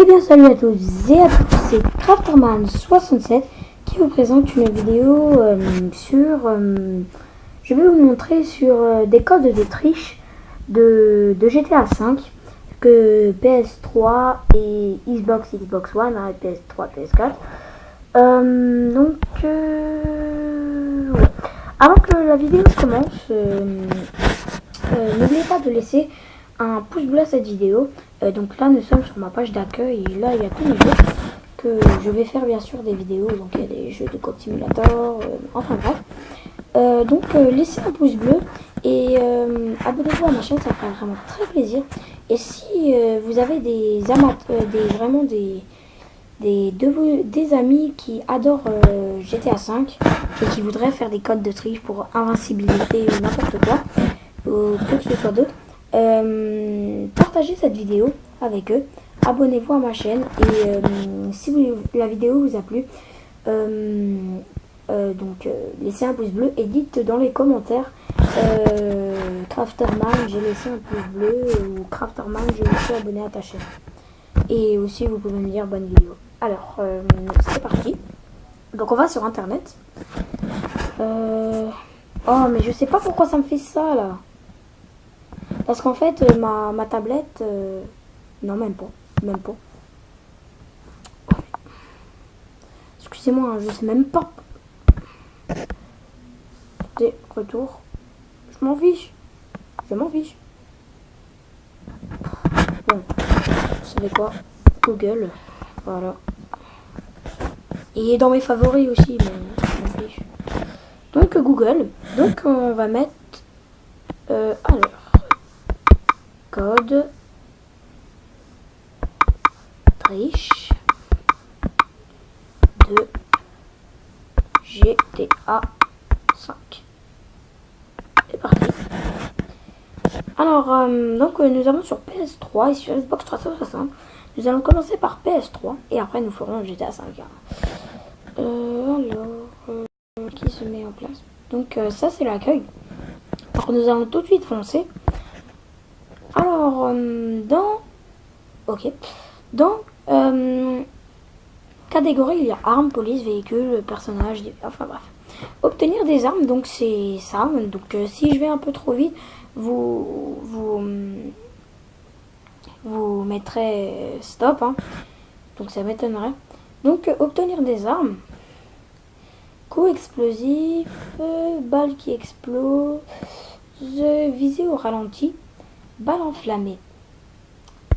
bien salut à tous et à toutes, c'est Crafterman67 qui vous présente une vidéo je vais vous montrer sur des codes de triche de GTA 5 que PS3 et Xbox One, PS3, PS4. Ouais. Avant que la vidéo commence, n'oubliez pas de laisser un pouce bleu à cette vidéo. Donc là nous sommes sur ma page d'accueil et là il y a tous les jeux que je vais faire, bien sûr des vidéos. Donc il y a des jeux de Code Simulator, enfin bref. Laissez un pouce bleu et abonnez-vous à ma chaîne, ça fera vraiment très plaisir. Et si vous avez des amateurs, des amis qui adorent GTA 5 et qui voudraient faire des codes de triche pour invincibilité ou n'importe quoi, ou que ce soit d'autre, partagez cette vidéo avec eux, abonnez-vous à ma chaîne et si la vidéo vous a plu, laissez un pouce bleu et dites dans les commentaires Crafterman, j'ai laissé un pouce bleu, ou Crafterman, je me suis abonné à ta chaîne. Et aussi vous pouvez me dire bonne vidéo. Alors c'est parti. Donc on va sur internet. Oh mais je sais pas pourquoi ça me fait ça là. Parce qu'en fait ma tablette non, même pas. Excusez-moi, je sais même pas. Des retours. Je m'en fiche. Bon, vous savez quoi, Google, voilà. Il est dans mes favoris aussi, mais je m'en fiche. Donc Google, donc on va mettre alors code triche de GTA 5. C'est parti. Alors nous avons sur PS3 et sur Xbox 360. Nous allons commencer par PS3 et après nous ferons GTA 5. Qui se met en place. Donc ça c'est l'accueil. Alors nous allons tout de suite foncer. Alors dans catégorie il y a armes, police, véhicules, personnages, enfin bref. Obtenir des armes, donc c'est ça. Donc si je vais un peu trop vite, vous mettrez stop, hein. Donc ça m'étonnerait. Donc obtenir des armes, coup explosif, balle qui explose, visée au ralenti, balle enflammée.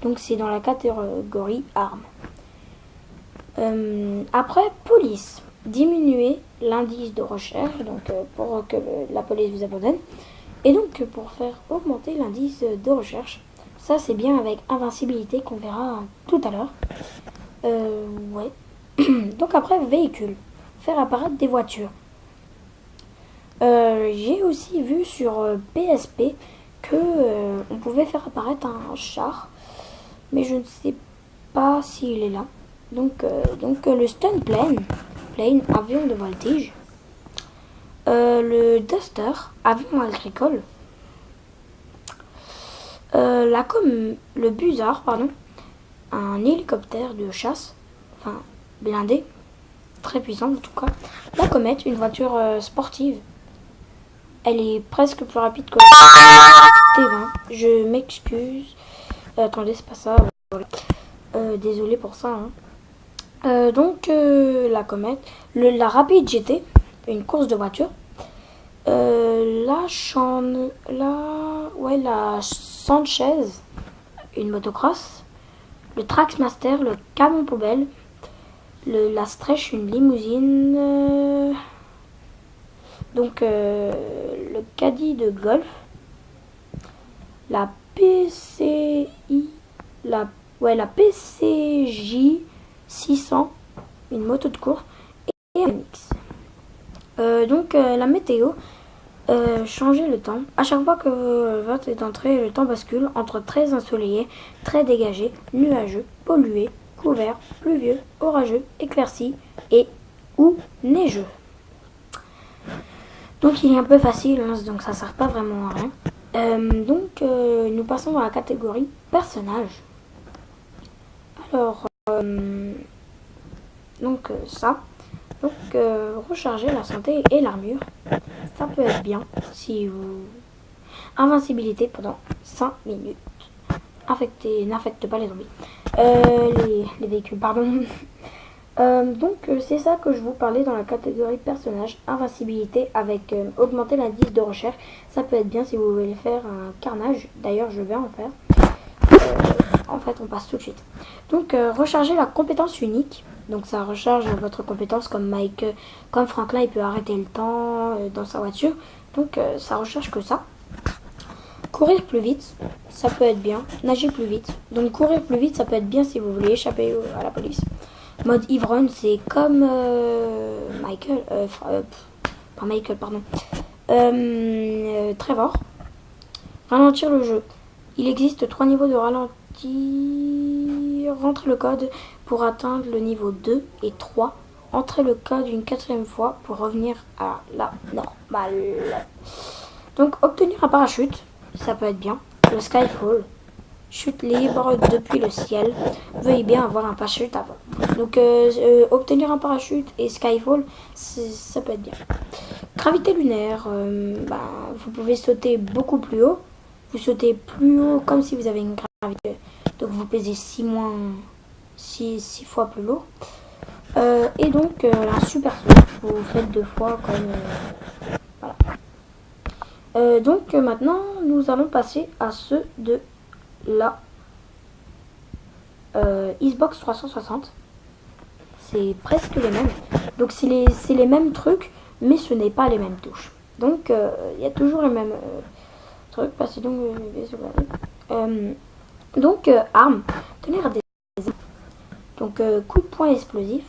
Donc c'est dans la catégorie armes. Après police, diminuer l'indice de recherche, donc pour que la police vous abandonne. Et donc pour faire augmenter l'indice de recherche, ça c'est bien avec invincibilité qu'on verra tout à l'heure. Ouais. Donc après véhicule, faire apparaître des voitures. J'ai aussi vu sur PSP que on pouvait faire apparaître un char, mais je ne sais pas s'il est là. Donc le stun plane, avion de voltige, le duster, avion agricole, le buzzard, un hélicoptère de chasse, enfin blindé, très puissant en tout cas. La comète, une voiture sportive. Elle est presque plus rapide que la T20. Je m'excuse. Attendez, c'est pas ça. Voilà. Désolé pour ça. Hein. La comète, la rapide GT, une course de voiture. La Sanchez, une motocross. Le Traxmaster, le camion poubelle. La Stretch, une limousine. Le caddie de golf. La PCJ 600, une moto de course, et un mix. La météo, changer le temps. À chaque fois que votre est entré, le temps bascule entre très ensoleillé, très dégagé, nuageux, pollué, couvert, pluvieux, orageux, éclairci et ou neigeux. Donc il est un peu facile, hein, donc ça sert pas vraiment à rien. Nous passons dans la catégorie personnage. Alors Ça. Donc recharger la santé et l'armure. Ça peut être bien si vous... Invincibilité pendant 5 minutes. N'affecte pas les zombies. Les véhicules, pardon. C'est ça que je vous parlais dans la catégorie personnage. Invincibilité avec augmenter l'indice de recherche. Ça peut être bien si vous voulez faire un carnage. D'ailleurs, je vais en faire. En fait, on passe tout de suite. Donc, recharger la compétence unique. Donc, ça recharge votre compétence comme Mike, comme Franklin, il peut arrêter le temps dans sa voiture. Donc, ça recharge que ça. Courir plus vite, ça peut être bien. Nager plus vite. Donc, courir plus vite, ça peut être bien si vous voulez échapper à la police. Mode ivrogne, c'est comme pas Michael, pardon. Trevor. Ralentir le jeu. Il existe 3 niveaux de ralenti. Rentrez le code pour atteindre le niveau 2 et 3. Entrez le code une 4e fois pour revenir à la normale. Donc, obtenir un parachute, ça peut être bien. Le Skyfall. Chute libre depuis le ciel. Veuillez bien avoir un parachute avant. Donc, obtenir un parachute et Skyfall, ça peut être bien. Gravité lunaire. Vous pouvez sauter beaucoup plus haut. Vous sautez plus haut comme si vous avez une gravité. Donc, vous pesez 6 fois plus lourd. Et donc, un super saut. Vous faites 2 fois comme... voilà. Maintenant, nous allons passer à ceux de la Xbox 360. C'est presque les mêmes. Donc c'est les mêmes trucs, mais ce n'est pas les mêmes touches. Donc il y a toujours les mêmes trucs. Passez donc armes. Tenir des donc coup de poing explosif,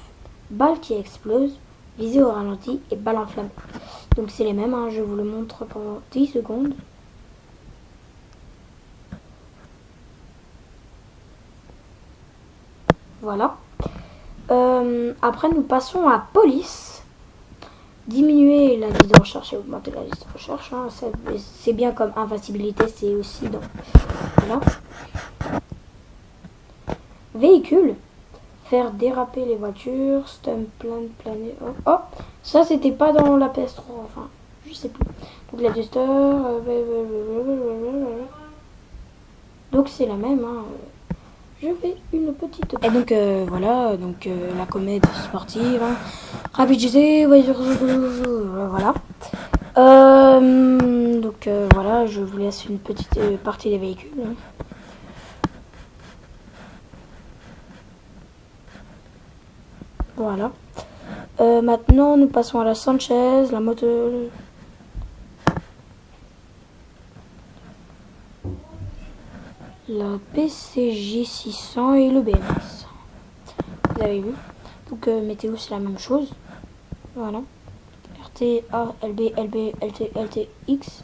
balle qui explose, visée au ralenti et balle enflammée. Donc c'est les mêmes, hein, je vous le montre pendant 10 secondes. Voilà. Après, nous passons à police. Diminuer la liste de recherche et augmenter la liste de recherche. Hein. C'est bien comme invincibilité, c'est aussi dans... Voilà. Véhicule. Faire déraper les voitures. Stump planer. Oh, ça c'était pas dans la PS3. Enfin, je sais plus. Donc la duster. Donc c'est la même. Hein. Je fais une petite... Et donc voilà, donc la comédie sportive, hein. Rapidité, voilà. Voilà, je vous laisse une petite partie des véhicules. Hein. Voilà. Maintenant, nous passons à la Sanchez, la moto... La PCJ 600 et le BMS. Vous avez vu. Donc météo c'est la même chose. Voilà. RT, A, LB, LB, LT, LT, X.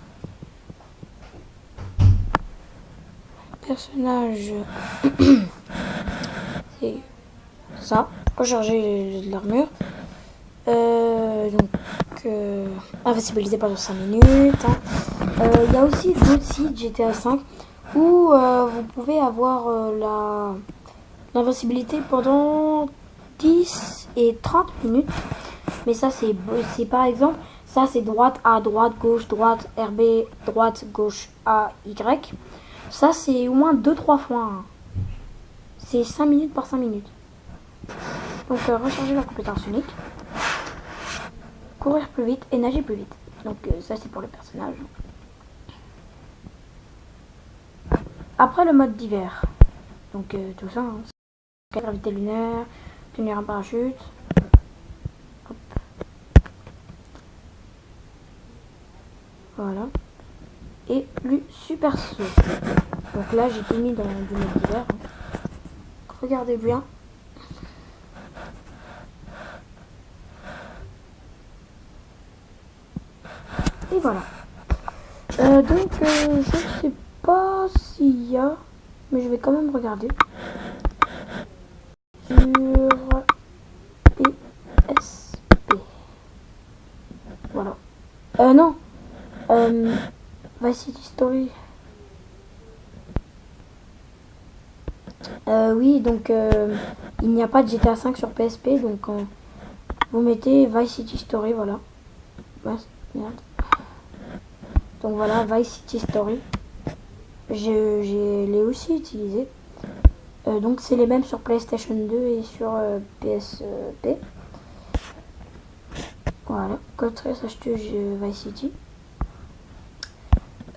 Personnage. C'est ça. Recharger de l'armure. Invincibilité pendant 5 minutes. Il y a aussi d'autres sites GTA 5 où vous pouvez avoir l'invincibilité pendant 10 et 30 minutes. Mais ça, c'est par exemple, ça c'est droite A, droite, gauche, droite, RB, droite, gauche, A, Y. Ça, c'est au moins 2-3 fois. Hein. C'est 5 minutes par 5 minutes. Donc, recharger la compétence unique. Courir plus vite et nager plus vite. Donc, ça, c'est pour le personnage. Après, le mode d'hiver. Donc, tout ça. Hein. Gravité lunaire, tenir un parachute. Hop. Voilà. Et le super saut. Donc là, j'ai tout mis dans du mode d'hiver. Hein. Regardez bien. Et voilà. Je sais pas s'il y a, mais je vais quand même regarder. Sur PSP. Voilà. Non. Vice City Story. Oui, donc il n'y a pas de GTA 5 sur PSP, donc vous mettez Vice City Story, voilà. Merde. Donc voilà, Vice City Story. Je l'ai aussi utilisé. Donc c'est les mêmes sur PlayStation 2 et sur PSP. Voilà, code 13 HTG Vice City.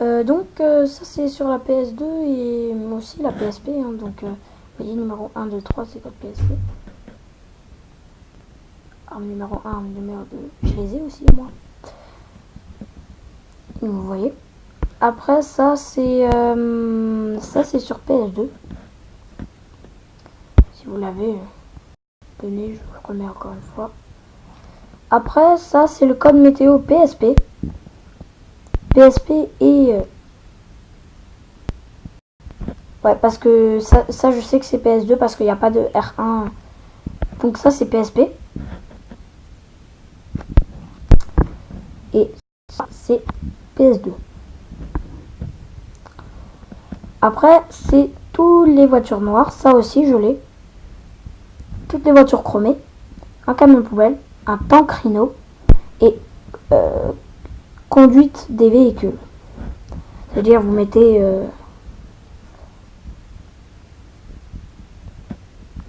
Donc ça c'est sur la PS2 et aussi la PSP. Hein, donc vous voyez numéro 1, 2, 3 c'est code PSP. Arme numéro 1, arme numéro 2. Je les ai aussi moi. Vous voyez. Après ça c'est sur PS2. Si vous l'avez, tenez, je vous le remets encore une fois. Après ça c'est le code météo PSP. PSP et ouais, parce que ça je sais que c'est PS2 parce qu'il n'y a pas de R1. Donc ça c'est PSP. Et ça c'est PS2. Après c'est toutes les voitures noires. Ça aussi je l'ai. Toutes les voitures chromées. Un camion poubelle. Un tank Rhino. Et conduite des véhicules. C'est-à-dire vous mettez...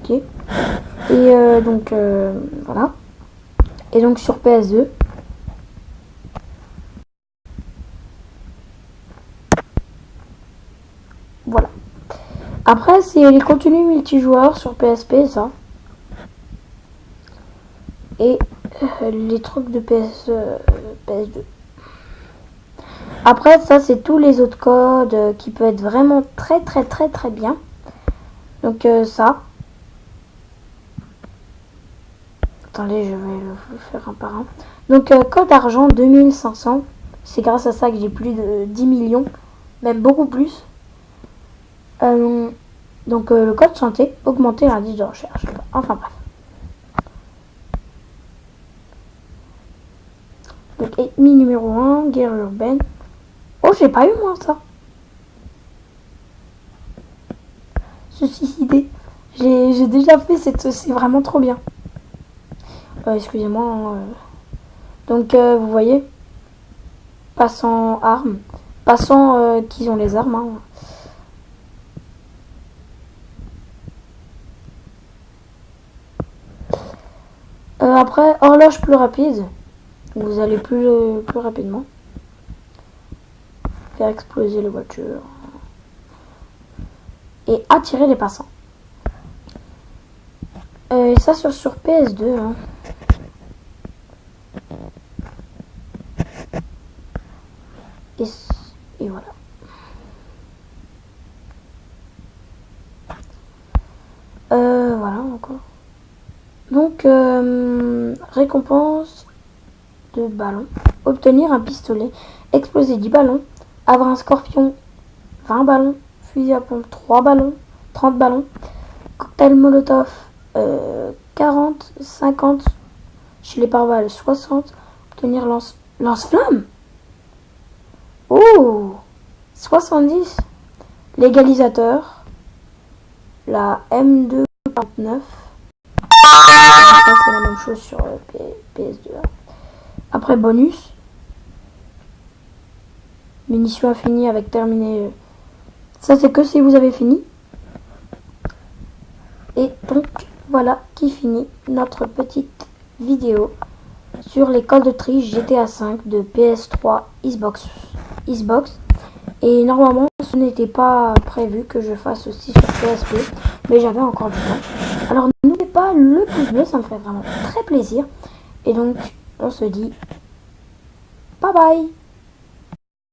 ok. Et donc voilà. Et donc sur PS2. Voilà. Après c'est les contenus multijoueurs sur PSP ça. Et les trucs de PS2. Après ça c'est tous les autres codes qui peuvent être vraiment très bien. Donc ça. Attendez, je vais le faire un par un. Donc code argent 2500. C'est grâce à ça que j'ai plus de 10 millions. Même beaucoup plus. Donc le code santé, augmenter l'indice de recherche. Enfin bref. Donc ennemi numéro 1, guerre urbaine. Oh, j'ai pas eu moi ça. Se suicider. J'ai déjà fait c'est vraiment trop bien. Excusez-moi. Donc vous voyez. Passant armes. Passant qui ont les armes. Hein. Après, horloge plus rapide. Vous allez plus rapidement. Faire exploser les voitures. Et attirer les passants. Et ça sur PS2. Hein. Et voilà. Voilà encore. Donc, récompense de ballon. Obtenir un pistolet. Exploser 10 ballons. Avoir un scorpion 20 ballons. Fusil à pompe 3 ballons. 30 ballons. Cocktail molotov 40, 50. Chez les pare-balles 60. Obtenir lance-flamme. Oh 70. Légalisateur. La M249. Ça c'est la même chose sur PS2. Après bonus. Munitions infinies avec terminé. Ça c'est que si vous avez fini. Et donc voilà qui finit notre petite vidéo sur les codes de triche GTA 5 de PS3 Xbox. Et normalement ce n'était pas prévu que je fasse aussi sur PSP, mais j'avais encore du temps. Alors n'oubliez pas le pouce bleu, ça me ferait vraiment très plaisir. Et donc on se dit bye bye.